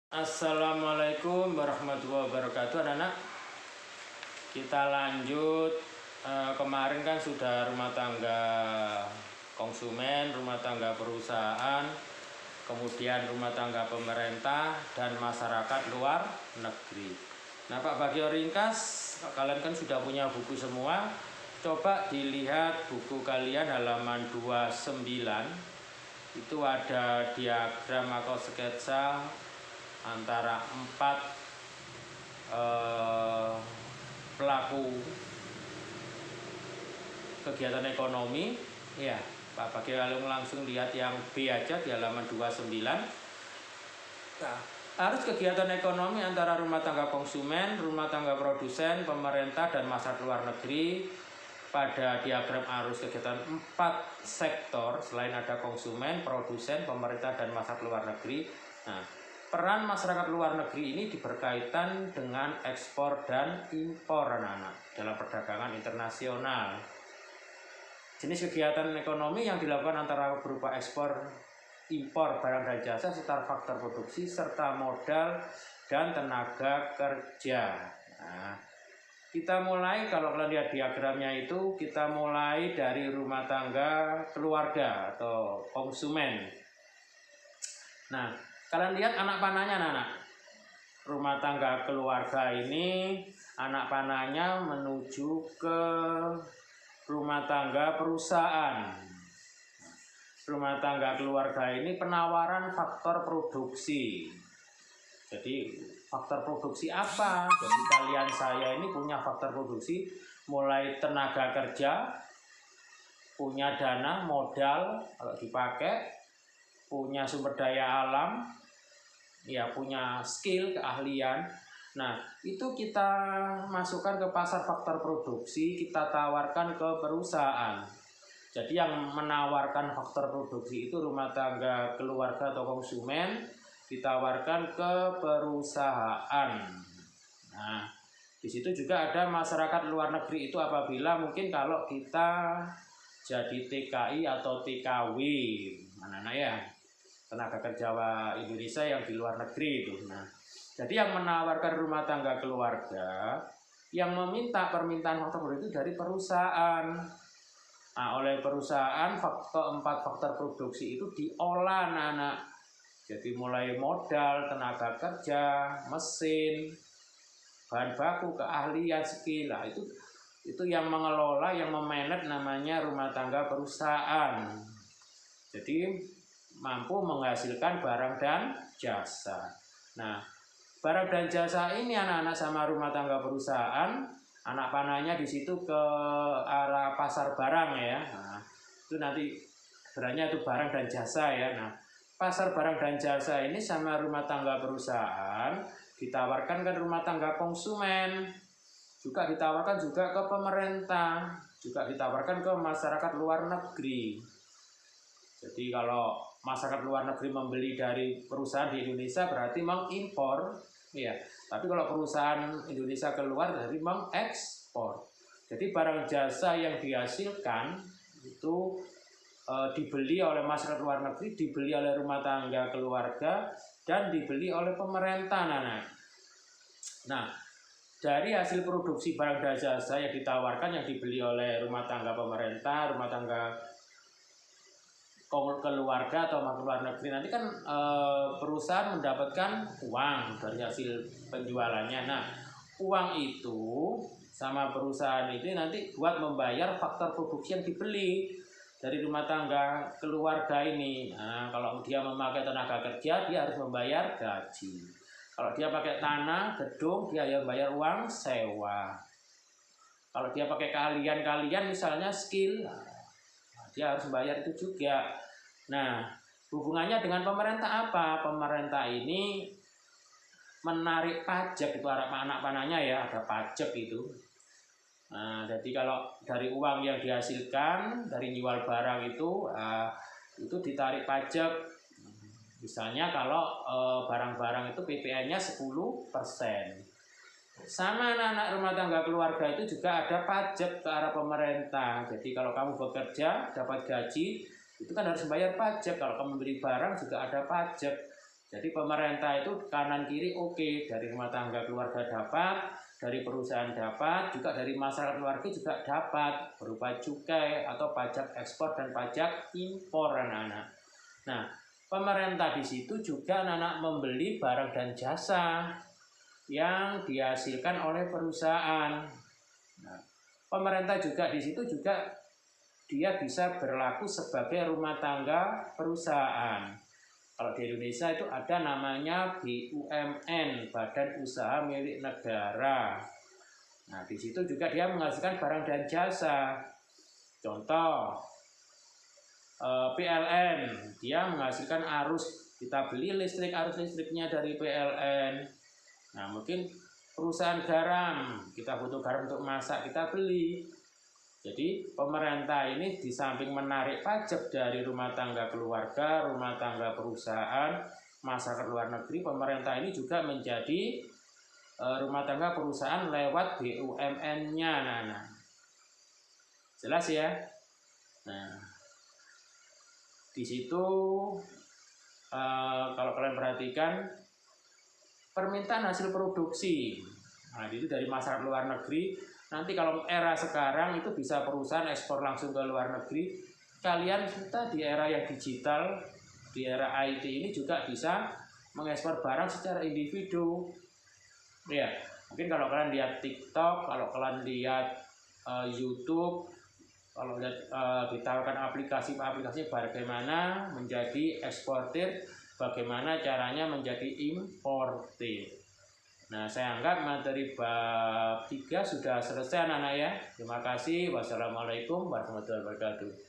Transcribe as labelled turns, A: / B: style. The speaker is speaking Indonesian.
A: Assalamualaikum warahmatullahi wabarakatuh. Anak-anak, kita lanjut. Kemarin kan sudah rumah tangga konsumen, rumah tangga perusahaan, kemudian rumah tangga pemerintah dan masyarakat luar negeri. Nah, Pak Bagio ringkas, kalian kan sudah punya buku semua. Coba dilihat buku kalian halaman 29. Itu ada diagram atau sketsa antara 4 pelaku kegiatan ekonomi. Ya, Pak Bagio langsung lihat yang B aja di halaman 29. Nah, harus kegiatan ekonomi antara rumah tangga konsumen, rumah tangga produsen, pemerintah, dan masyarakat luar negeri. Pada diagram arus kegiatan 4 sektor selain ada konsumen, produsen, pemerintah, dan masyarakat luar negeri. Nah, peran masyarakat luar negeri ini berkaitan dengan ekspor dan impor anak-anak dalam perdagangan internasional. Jenis kegiatan ekonomi yang dilakukan antara berupa ekspor, impor barang dan jasa serta faktor produksi serta modal dan tenaga kerja. Nah, kita mulai, kalau kalian lihat diagramnya itu, kita mulai dari rumah tangga keluarga atau konsumen. Nah, kalian lihat anak panahnya anak-anak. Rumah tangga keluarga ini anak panahnya menuju ke rumah tangga perusahaan. Rumah tangga keluarga ini penawaran faktor produksi. Jadi faktor produksi apa? Jadi kalian saya ini punya faktor produksi mulai tenaga kerja, punya dana modal kalau dipakai, punya sumber daya alam, ya punya skill, keahlian. Nah, itu kita masukkan ke pasar faktor produksi, kita tawarkan ke perusahaan. Jadi yang menawarkan faktor produksi itu rumah tangga keluarga atau konsumen, ditawarkan ke perusahaan. Nah, di situ juga ada masyarakat luar negeri itu apabila mungkin kalau kita jadi TKI atau TKW, mana ya? Tenaga kerja Indonesia yang di luar negeri itu. Nah, jadi yang menawarkan rumah tangga keluarga, yang meminta permintaan faktor itu dari perusahaan. Nah, oleh perusahaan empat faktor produksi itu diolah anak-anak. Jadi mulai modal, tenaga kerja, mesin, bahan baku, keahlian, skill. Nah, itu yang mengelola, yang memanage namanya rumah tangga perusahaan. Jadi mampu menghasilkan barang dan jasa. Nah, barang dan jasa ini anak-anak sama rumah tangga perusahaan, anak panahnya di situ ke arah pasar barang ya. Nah, itu nanti sebenarnya itu barang dan jasa ya. Nah, pasar barang dan jasa ini sama rumah tangga perusahaan ditawarkan ke rumah tangga konsumen, juga ditawarkan juga ke pemerintah, juga ditawarkan ke masyarakat luar negeri. Jadi kalau masyarakat luar negeri membeli dari perusahaan di Indonesia berarti mengimpor, ya. Tapi kalau perusahaan Indonesia keluar berarti mengekspor. Jadi barang jasa yang dihasilkan itu dibeli oleh masyarakat luar negeri, dibeli oleh rumah tangga keluarga, dan dibeli oleh pemerintah. Nah, dari hasil produksi barang dan jasa yang ditawarkan, yang dibeli oleh rumah tangga pemerintah, rumah tangga keluarga atau luar negeri, nanti kan perusahaan mendapatkan uang dari hasil penjualannya. Nah, uang itu sama perusahaan itu nanti buat membayar faktor produksi yang dibeli dari rumah tangga keluarga ini. Nah, kalau dia memakai tenaga kerja, dia harus membayar gaji. Kalau dia pakai tanah, gedung, dia yang bayar uang sewa. Kalau dia pakai keahlian misalnya skill, dia harus bayar itu juga. Nah, hubungannya dengan pemerintah apa? Pemerintah ini menarik pajak, itu anak panahnya ya, ada pajak itu. Nah, jadi kalau dari uang yang dihasilkan dari jual barang itu ditarik pajak. Misalnya kalau barang-barang itu PPN-nya 10%. Sama anak-anak rumah tangga keluarga itu juga ada pajak ke arah pemerintah. Jadi kalau kamu bekerja dapat gaji, itu kan harus bayar pajak. Kalau kamu beli barang juga ada pajak. Jadi pemerintah itu kanan kiri oke, dari rumah tangga keluarga dapat, dari perusahaan dapat, juga dari masyarakat keluarga juga dapat berupa cukai atau pajak ekspor dan pajak impor anak-anak. Nah, pemerintah di situ juga anak-anak membeli barang dan jasa yang dihasilkan oleh perusahaan. Nah, pemerintah juga di situ juga dia bisa berlaku sebagai rumah tangga perusahaan. Kalau di Indonesia itu ada namanya BUMN, Badan Usaha Milik Negara. Nah, di situ juga dia menghasilkan barang dan jasa. Contoh, PLN, dia menghasilkan arus, kita beli listrik, arus listriknya dari PLN. Nah, mungkin perusahaan garam, kita butuh garam untuk masak, kita beli. Jadi pemerintah ini di samping menarik pajak dari rumah tangga keluarga, rumah tangga perusahaan, masyarakat luar negeri, pemerintah ini juga menjadi rumah tangga perusahaan lewat BUMN-nya. Nah, jelas ya. Nah, di situ kalau kalian perhatikan permintaan hasil produksi. Nah, itu dari masyarakat luar negeri. Nanti kalau era sekarang itu bisa perusahaan ekspor langsung ke luar negeri. Kalian kita di era yang digital, di era IT ini juga bisa mengekspor barang secara individu. Ya, mungkin kalau kalian lihat TikTok, kalau kalian lihat YouTube, kalau lihat ditawarkan aplikasi bagaimana menjadi eksportir, bagaimana caranya menjadi importir. Nah, saya anggap materi bab 3 sudah selesai anak-anak ya. Terima kasih. Wassalamualaikum warahmatullahi wabarakatuh.